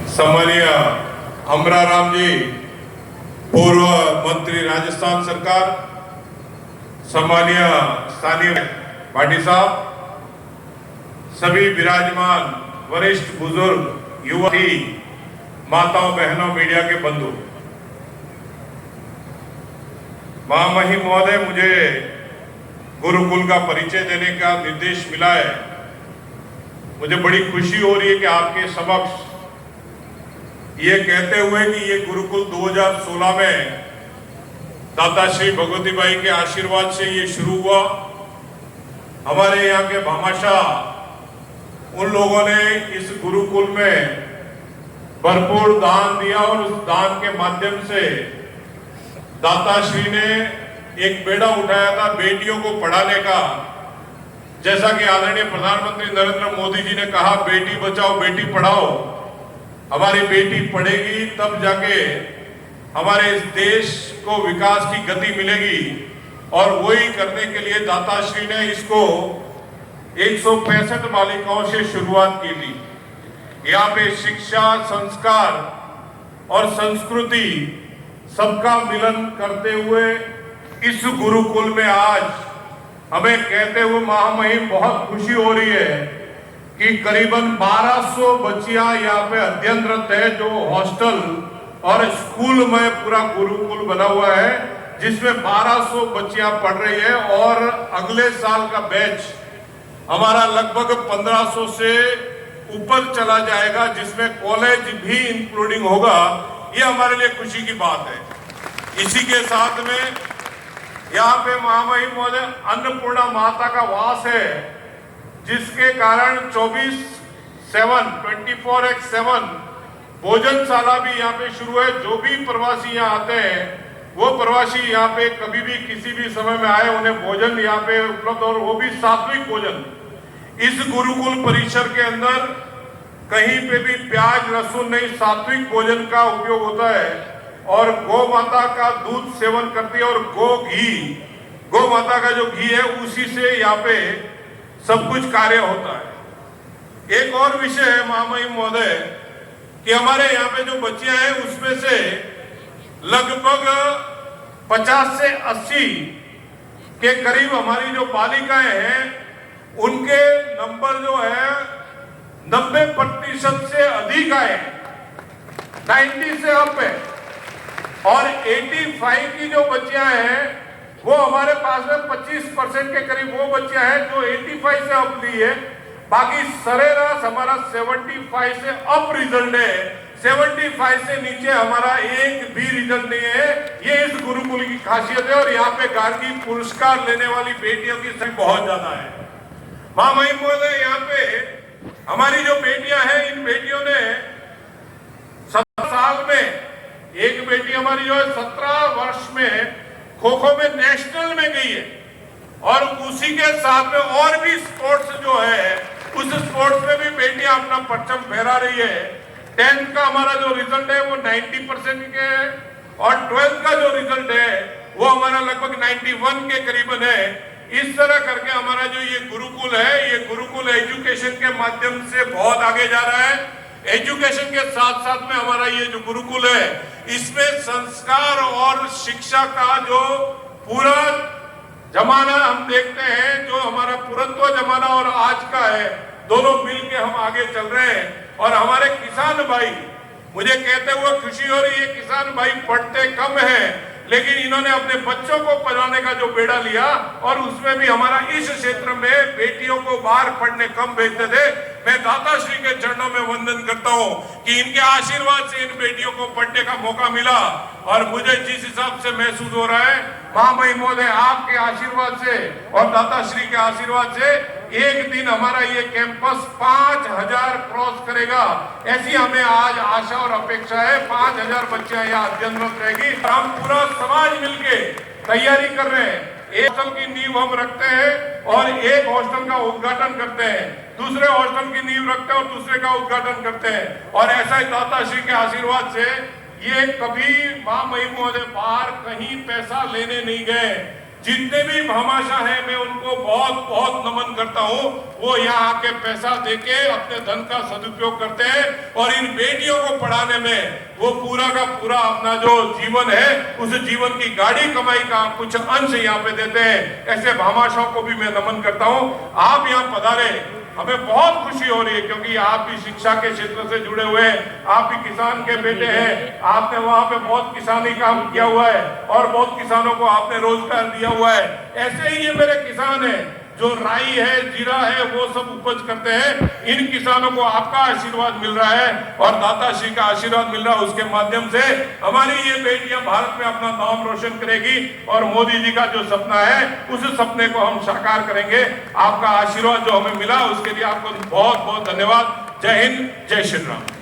सम्मानीय अमराराम जी, पूर्व मंत्री राजस्थान सरकार, सम्मानीय स्थानीय पाटिल साहब, सभी विराजमान वरिष्ठ बुजुर्ग युवा, माताओं बहनों, मीडिया के बंधु, महामहिम महोदय, मुझे गुरुकुल का परिचय देने का निर्देश मिला है। मुझे बड़ी खुशी हो रही है कि आपके समक्ष ये कहते हुए कि ये गुरुकुल 2016 में दाता श्री भगवती बाई के आशीर्वाद से ये शुरू हुआ। हमारे यहाँ के भामाशाह उन लोगों ने इस गुरुकुल में भरपूर दान दिया और उस दान के माध्यम से दाता श्री ने एक बेड़ा उठाया था बेटियों को पढ़ाने का। जैसा कि आदरणीय प्रधानमंत्री नरेंद्र मोदी जी ने कहा, बेटी बचाओ बेटी पढ़ाओ। हमारी बेटी पढ़ेगी तब जाके हमारे इस देश को विकास की गति मिलेगी, और वही करने के लिए दाता श्री ने इसको 165 बालिकाओं से शुरुआत की थी। यहाँ पे शिक्षा, संस्कार और संस्कृति सबका मिलन करते हुए इस गुरुकुल में आज हमें कहते हुए महामहिम बहुत खुशी हो रही है कि करीबन 1200 बच्चियां यहाँ पे अध्ययनरत है, जो हॉस्टल और स्कूल में पूरा गुरुकुल बना हुआ है, जिसमें 1200 बच्चियां पढ़ रही है। और अगले साल का बैच हमारा लगभग 1500 से ऊपर चला जाएगा, जिसमें कॉलेज भी इंक्लूडिंग होगा। ये हमारे लिए खुशी की बात है। इसी के साथ में यहाँ पे महामहिम महोदय अन्नपूर्णा माता का वास है, जिसके कारण 24/7 भोजनशाला भी यहाँ पे शुरू है। जो भी प्रवासी यहाँ आते हैं, वो प्रवासी यहाँ पे कभी भी किसी भी समय में आए, उन्हें भोजन यहाँ पे उपलब्ध, और वो भी सात्विक भोजन। इस गुरुकुल परिसर के अंदर कहीं पे भी प्याज लहसुन नहीं, सात्विक भोजन का उपयोग होता है। और गौ माता का दूध सेवन करती है, और गौ माता का जो घी है उसी से यहाँ पे सब कुछ कार्य होता है। एक और विषय है महामहिम महोदय कि हमारे यहाँ पे जो बच्चियां हैं उसमें से लगभग 50 से 80 के करीब हमारी जो बालिकाएं हैं, उनके नंबर जो है 90% से अधिक आए, 90 से अप है। और 85 की जो बच्चियां हैं वो हमारे पास में 25% के करीब वो बच्चियां हैं जो 85 से अप ली है। बाकी सरेराश हमारा 75 से अप रिजल्ट है। 75 से नीचे हमारा एक भी रिजल्ट नहीं है। ये इस गुरुकुल की खासियत है। और यहाँ पे गार्गी पुरस्कार लेने वाली बेटियों की संख्या बहुत ज्यादा है। महामहिम महोदय, यहाँ पे हमारी जो बेटियां हैं, इन बेटियों ने 17 साल में, एक बेटी हमारी जो है 17 वर्ष में खो खो में नेशनल में गई है, और उसी के साथ में और भी स्पोर्ट्स जो है, उस स्पोर्ट्स में भी बेटियां अपना परचम फहरा रही है। 10th का हमारा जो रिजल्ट है वो 90% के है, और 12th का जो रिजल्ट है वो हमारा लगभग 91 के करीबन है। इस तरह करके हमारा जो ये गुरुकुल है, ये गुरुकुल एजुकेशन के माध्यम से बहुत आगे जा रहा है। एजुकेशन के साथ साथ में हमारा ये जो गुरुकुल है, इसमें संस्कार और शिक्षा का जो पूरा जमाना हम देखते हैं, जो हमारा पुरत्व जमाना और आज का है, दोनों मिलके हम आगे चल रहे हैं। और हमारे किसान भाई, मुझे कहते हुए खुशी हो रही है, किसान भाई पढ़ते कम हैं, लेकिन इन्होंने अपने बच्चों को पढ़ाने का जो बेड़ा लिया, और उसमें भी हमारा इस क्षेत्र में बेटियों को बाहर पढ़ने कम भेजते थे। मैं दाता श्री के चरणों में वंदन करता हूं कि इनके आशीर्वाद से इन बेटियों को पढ़ने का मौका मिला। और मुझे जिस हिसाब से महसूस हो रहा है, महामहिम महोदय, आपके आशीर्वाद से और दाता श्री के आशीर्वाद से एक दिन हमारा ये कैंपस 5000 क्रॉस करेगा, ऐसी हमें आज आशा और अपेक्षा है। 5000 बच्चियां यहाँ अध्ययनरत रहेगी। हम पूरा समाज मिलके तैयारी कर रहे हैं। एक हॉस्टल की नींव हम रखते हैं और एक हॉस्टल का उद्घाटन करते हैं, दूसरे हॉस्टल की नींव रखते हैं और दूसरे का उद्घाटन करते हैं। और ऐसा ही दाता श्री के आशीर्वाद से ये कभी महामहिम महोदय बाहर कहीं पैसा लेने नहीं गए। जितने भी भामाशाह हैं मैं उनको बहुत बहुत नमन करता हूं। वो यहाँ आके पैसा देके अपने धन का सदुपयोग करते हैं और इन बेटियों को पढ़ाने में वो पूरा का पूरा अपना जो जीवन है उस जीवन की गाड़ी कमाई का कुछ अंश यहाँ पे देते हैं। ऐसे भामाशाहों को भी मैं नमन करता हूँ। आप यहाँ पधारे, हमें बहुत खुशी हो रही है क्योंकि आप भी शिक्षा के क्षेत्र से जुड़े हुए हैं, आप भी किसान के बेटे हैं, आपने वहां पे बहुत किसानी काम किया हुआ है और बहुत किसानों को आपने रोजगार दिया हुआ है। ऐसे ही ये मेरे किसान हैं जो राई है, जीरा है, वो सब उपज करते हैं। इन किसानों को आपका आशीर्वाद मिल रहा है और दाता श्री का आशीर्वाद मिल रहा है। उसके माध्यम से हमारी ये बेटियां भारत में अपना नाम रोशन करेगी और मोदी जी का जो सपना है उस सपने को हम साकार करेंगे। आपका आशीर्वाद जो हमें मिला उसके लिए आपको बहुत बहुत धन्यवाद। जय हिंद, जय श्री राम।